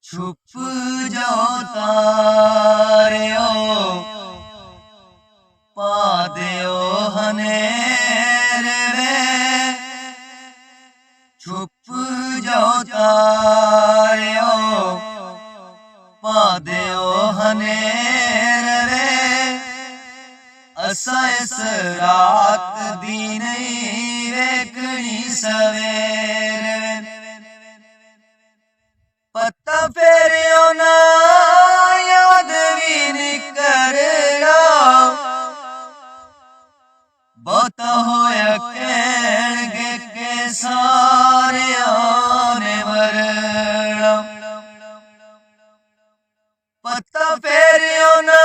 छुप जाओ तारियो पा दियो हनेरे वे। छुप जाओ तारियो पा दियो हनेरे वे। असा इस रात दी नहीं वेखनी सवेरे। पत्ता फेरियो ना याद भी नहीं करना। बहुता होया कहणगे के सारे आने मरना। पत्ता फेरियो ना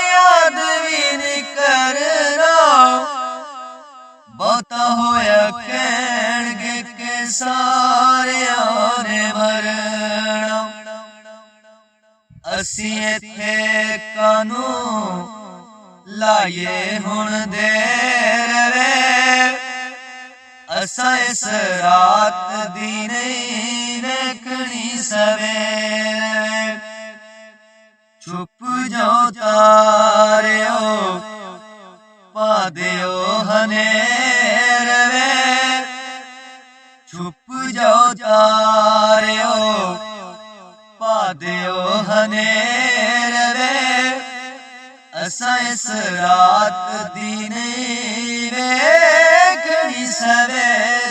याद भी नहीं करना। बहुता होया कहणगे के सारे आने मरना। असी इत्थे कानू लाइए हुण देर वे। असा इस रात दी नहीं वेखनी सवेरे। छुप जाओ तारियो पा दियो हनेरे वे। छुप जाओ तारियो पा दियो हनेरे वे। असा इस रात दी नहीं वेखनी सवेरे।